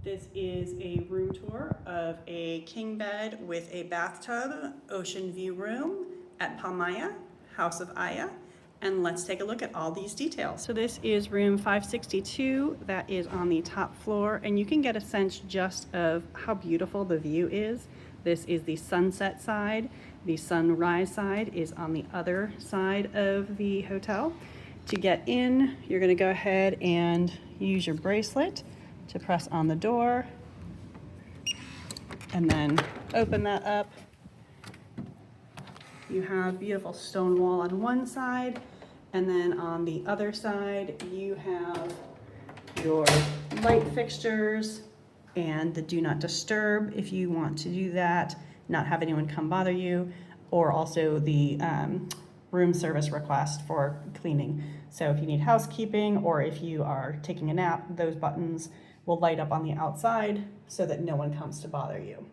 This is a room tour of a king bed with a bathtub ocean view room at Palmaia, House of Aya. And let's take a look at all these details. So this is room 562 that is on the top floor, and you can get a sense just of how beautiful the view is. This is the sunset side. The sunrise side is on the other side of the hotel. To get in, you're going to go ahead and use your bracelet to press on the door and then open that up. You have beautiful stone wall on one side, and then on the other side you have your light fixtures and the do not disturb if you want to do that, not have anyone come bother you, or also the room service request for cleaning. So if you need housekeeping or if you are taking a nap, those buttons will light up on the outside so that no one comes to bother you.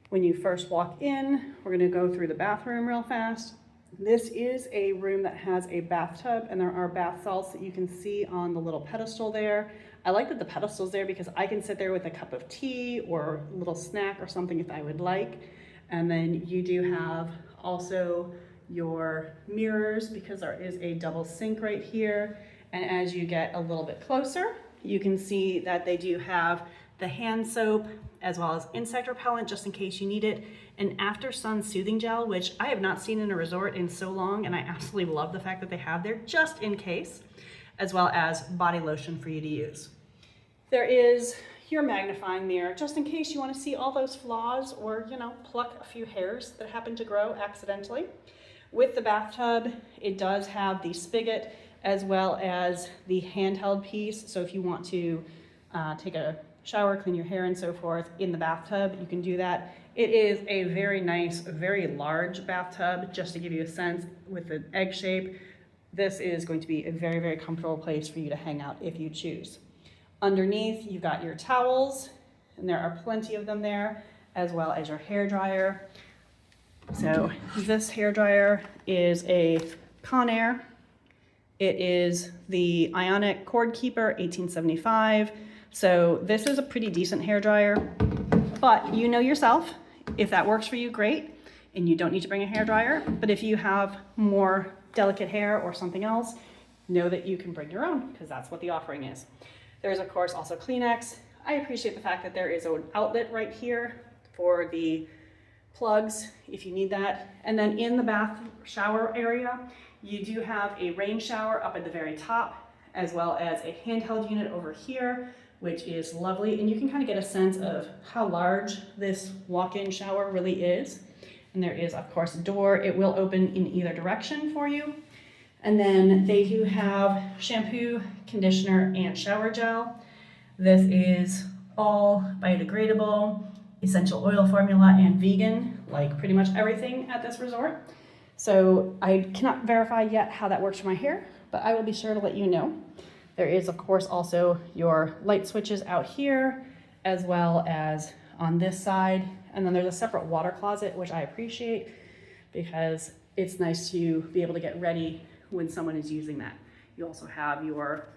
When you first walk in, we're going to go through the bathroom real fast. This is a room that has a bathtub, and there are bath salts that you can see on the little pedestal there. I like that the pedestal's there because I can sit there with a cup of tea or a little snack or something if I would like. And then you do have also your mirrors because there is a double sink right here. And as you get a little bit closer, you can see that they do have the hand soap as well as insect repellent just in case you need it, an after sun soothing gel, which I have not seen in a resort in so long, and I absolutely love the fact that they have there just in case, as well as body lotion for you to use. There is your magnifying mirror just in case you want to see all those flaws or, you know, pluck a few hairs that happen to grow accidentally. With the bathtub, it does have the spigot as well as the handheld piece. So if you want to take a shower, clean your hair and so forth in the bathtub, you can do that. It is a very nice, very large bathtub, just to give you a sense with the egg shape. This is going to be a very, very comfortable place for you to hang out if you choose. Underneath, you've got your towels, and there are plenty of them there, as well as your hair dryer. So this hair dryer is a Conair. It is the Ionic Cord Keeper 1875. So this is a pretty decent hair dryer, but you know yourself, if that works for you, great, and you don't need to bring a hair dryer. But if you have more delicate hair or something else, know that you can bring your own because that's what the offering is. There's of course also Kleenex. I appreciate the fact that there is an outlet right here for the plugs if you need that. And then in the bath shower area, you do have a rain shower up at the very top, as well as a handheld unit over here, which is lovely. And you can kind of get a sense of how large this walk-in shower really is. And there is, of course, a door. It will open in either direction for you. And then they do have shampoo, conditioner, and shower gel. This is all biodegradable, essential oil formula, and vegan, like pretty much everything at this resort. So I cannot verify yet how that works for my hair, but I will be sure to let you know. There is, of course, also your light switches out here, as well as on this side. And then there's a separate water closet, which I appreciate because it's nice to be able to get ready when someone is using that. You also have your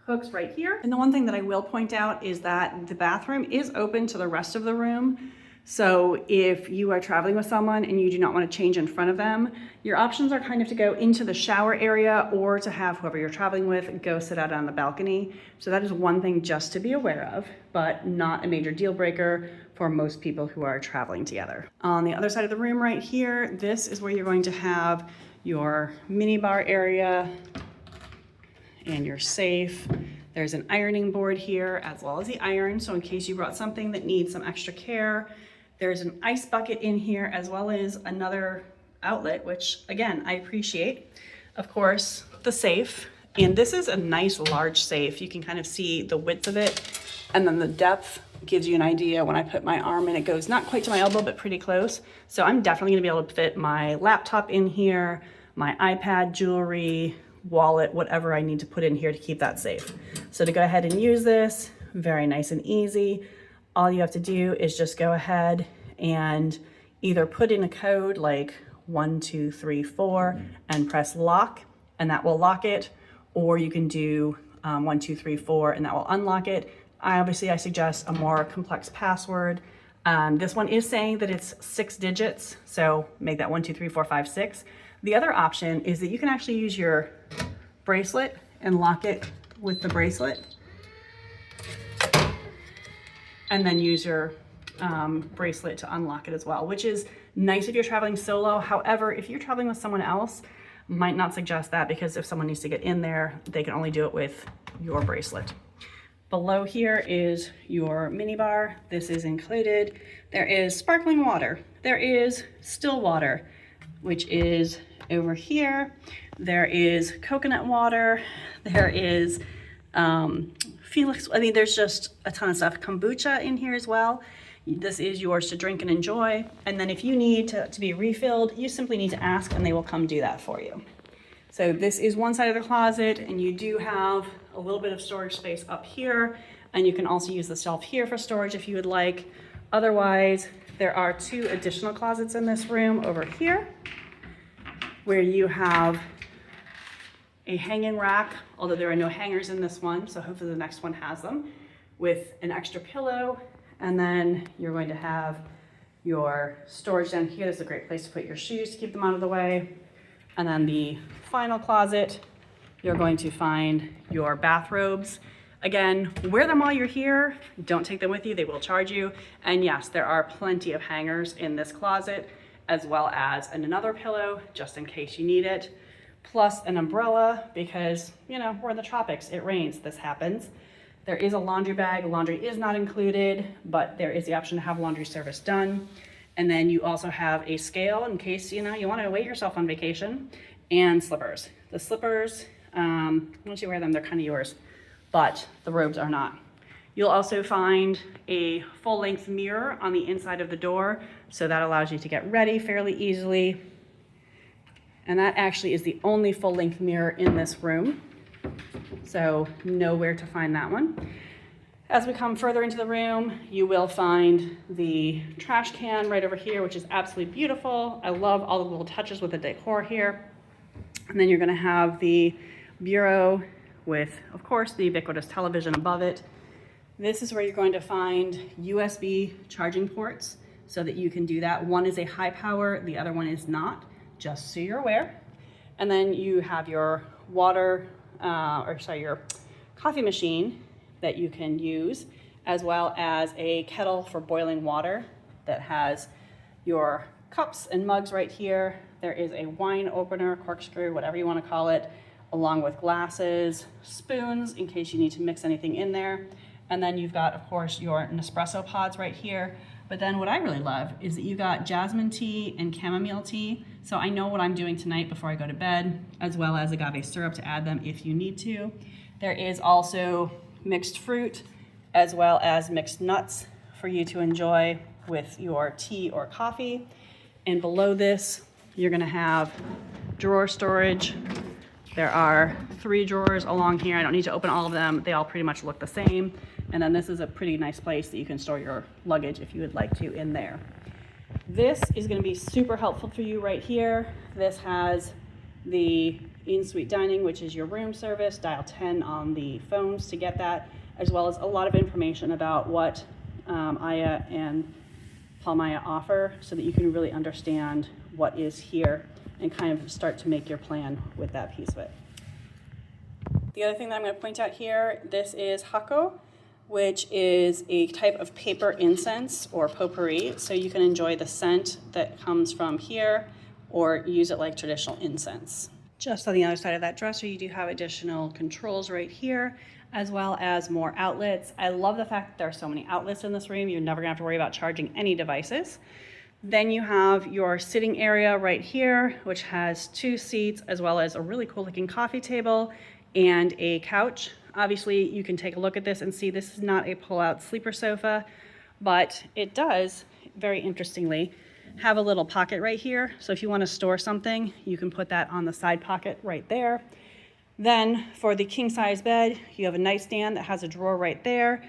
hooks right here. And the one thing that I will point out is that the bathroom is open to the rest of the room. So if you are traveling with someone and you do not want to change in front of them, your options are kind of to go into the shower area or to have whoever you're traveling with go sit out on the balcony. So that is one thing just to be aware of, but not a major deal breaker for most people who are traveling together. On the other side of the room right here, this is where you're going to have your mini bar area and your safe. There's an ironing board here as well as the iron. So in case you brought something that needs some extra care, there's an ice bucket in here as well as another outlet, which again, I appreciate. Of course, the safe. And this is a nice large safe. You can kind of see the width of it. And then the depth gives you an idea. When I put my arm in, it goes not quite to my elbow, but pretty close. So I'm definitely gonna be able to fit my laptop in here, my iPad, jewelry, wallet, whatever I need to put in here to keep that safe. So to go ahead and use this, very nice and easy. All you have to do is just go ahead and either put in a code like 1, 2, 3, 4 and press lock, and that will lock it, or you can do 1, 2, 3, 4 and that will unlock it. I suggest a more complex password. This one is saying that it's 6 digits, so make that 1, 2, 3, 4, 5, 6. The other option is that you can actually use your bracelet and lock it with the bracelet, and then use your bracelet to unlock it as well, which is nice if you're traveling solo. However, if you're traveling with someone else, might not suggest that, because if someone needs to get in there, they can only do it with your bracelet. Below here is your minibar. This is included. There is sparkling water. There is still water, which is over here. There is coconut water. There is Felix. I mean, there's just a ton of stuff. Kombucha in here as well. This is yours to drink and enjoy. And then if you need to be refilled, you simply need to ask and they will come do that for you. So this is one side of the closet, and you do have a little bit of storage space up here, and you can also use the shelf here for storage if you would like. Otherwise, there are 2 additional closets in this room over here, where you have a hanging rack, although there are no hangers in this one, so hopefully the next one has them, with an extra pillow. And then you're going to have your storage down here. This is a great place to put your shoes to keep them out of the way. And then the final closet, you're going to find your bathrobes. Again, wear them while you're here. Don't take them with you, they will charge you. And yes, there are plenty of hangers in this closet, as well as another pillow, just in case you need it, plus an umbrella, because, you know, we're in the tropics, it rains, this happens. There is a laundry bag. Laundry is not included, but there is the option to have laundry service done. And then you also have a scale in case, you know, you want to weigh yourself on vacation, and slippers. The slippers, once you wear them, they're kind of yours, but the robes are not. You'll also find a full-length mirror on the inside of the door, so that allows you to get ready fairly easily. And that actually is the only full-length mirror in this room. So know where to find that one. As we come further into the room, you will find the trash can right over here, which is absolutely beautiful. I love all the little touches with the decor here. And then you're gonna have the bureau with, of course, the ubiquitous television above it. This is where you're going to find USB charging ports so that you can do that. One is a high power, the other one is not, just so you're aware. And then you have your your coffee machine that you can use, as well as a kettle for boiling water that has your cups and mugs right here. There is a wine opener, corkscrew, whatever you want to call it, along with glasses, spoons in case you need to mix anything in there. And then you've got, of course, your Nespresso pods right here. But then what I really love is that you got jasmine tea and chamomile tea. So I know what I'm doing tonight before I go to bed, as well as agave syrup to add them if you need to. There is also mixed fruit, as well as mixed nuts for you to enjoy with your tea or coffee. And below this, you're gonna have drawer storage. There are 3 drawers along here. I don't need to open all of them. They all pretty much look the same. And then this is a pretty nice place that you can store your luggage if you would like to in there. This is going to be super helpful for you right here. This has the in-suite dining, which is your room service. Dial 10 on the phones to get that, as well as a lot of information about what Aya and Palmaia offer, so that you can really understand what is here and kind of start to make your plan with that piece of it. The other thing that I'm going to point out here, this is hako, which is a type of paper incense or potpourri. So you can enjoy the scent that comes from here or use it like traditional incense. Just on the other side of that dresser, you do have additional controls right here, as well as more outlets. I love the fact that there are so many outlets in this room. You're never gonna have to worry about charging any devices. Then you have your sitting area right here, which has 2 seats, as well as a really cool looking coffee table and a couch. Obviously, you can take a look at this and see this is not a pull-out sleeper sofa, but it does, very interestingly, have a little pocket right here. So if you want to store something, you can put that on the side pocket right there. Then for the king-size bed, you have a nightstand that has a drawer right there,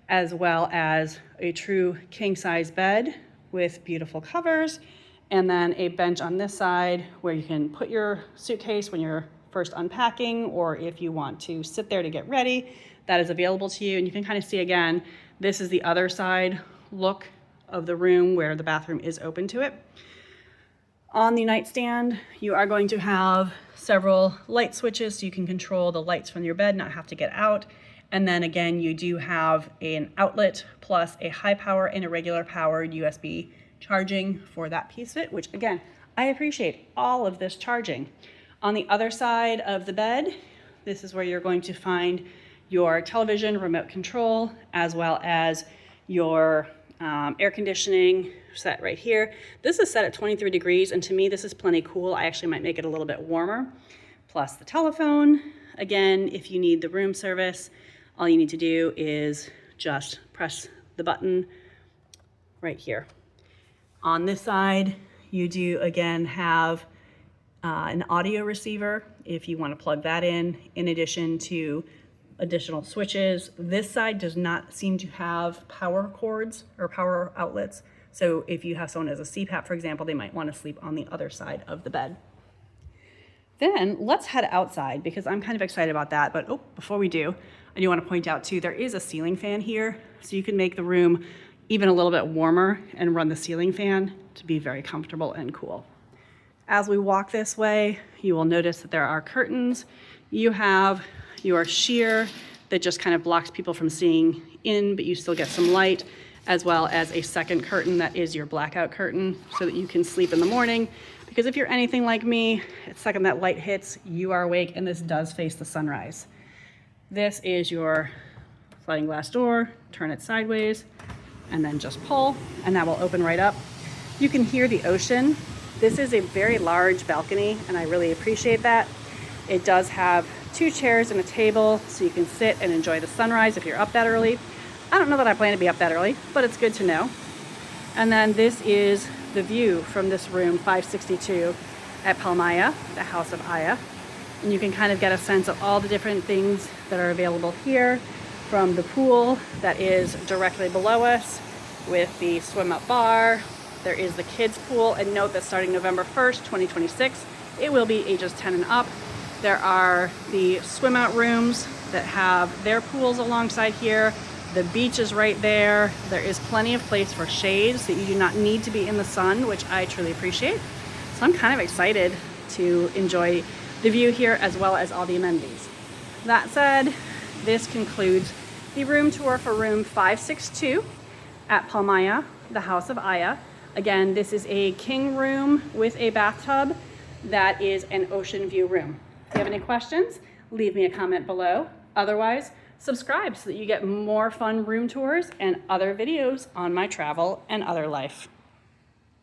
as well as a true king-size bed with beautiful covers, and then a bench on this side where you can put your suitcase when you're first unpacking, or if you want to sit there to get ready, that is available to you. And you can kind of see again, this is the other side look of the room where the bathroom is open to it. On the nightstand, you are going to have several light switches so you can control the lights from your bed, not have to get out. And then again, you do have an outlet plus a high power and a regular powered USB charging for that piece of it, which again, I appreciate all of this charging. On the other side of the bed, this is where you're going to find your television remote control, as well as your air conditioning set right here. This is set at 23 degrees, and to me, this is plenty cool. I actually might make it a little bit warmer. Plus the telephone. Again, if you need the room service, all you need to do is just press the button right here. On this side, you do again have an audio receiver if you want to plug that in addition to additional switches. This side does not seem to have power cords or power outlets. So if you have someone as a CPAP, for example, they might want to sleep on the other side of the bed. Then let's head outside because I'm kind of excited about that. But before we do, I do want to point out too, there is a ceiling fan here. So you can make the room even a little bit warmer and run the ceiling fan to be very comfortable and cool. As we walk this way, you will notice that there are curtains. You have your sheer that just kind of blocks people from seeing in, but you still get some light, as well as a second curtain that is your blackout curtain so that you can sleep in the morning. Because if you're anything like me, the second that light hits, you are awake, and this does face the sunrise. This is your sliding glass door, turn it sideways, and then just pull, and that will open right up. You can hear the ocean. This is a very large balcony, and I really appreciate that. It does have 2 chairs and a table, so you can sit and enjoy the sunrise if you're up that early. I don't know that I plan to be up that early, but it's good to know. And then this is the view from this room 562 at Palmaia, the House of Aya. And you can kind of get a sense of all the different things that are available here, from the pool that is directly below us with the swim up bar. There is the kids pool, and note that starting November 1st, 2026, it will be ages 10 and up. There are the swim out rooms that have their pools alongside here. The beach is right there. There is plenty of place for shade so you do not need to be in the sun, which I truly appreciate. So I'm kind of excited to enjoy the view here as well as all the amenities. That said, this concludes the room tour for room 562 at Palmaia, the House of Aya. Again, this is a king room with a bathtub that is an ocean view room. If you have any questions, leave me a comment below. Otherwise, subscribe so that you get more fun room tours and other videos on my travel and other life.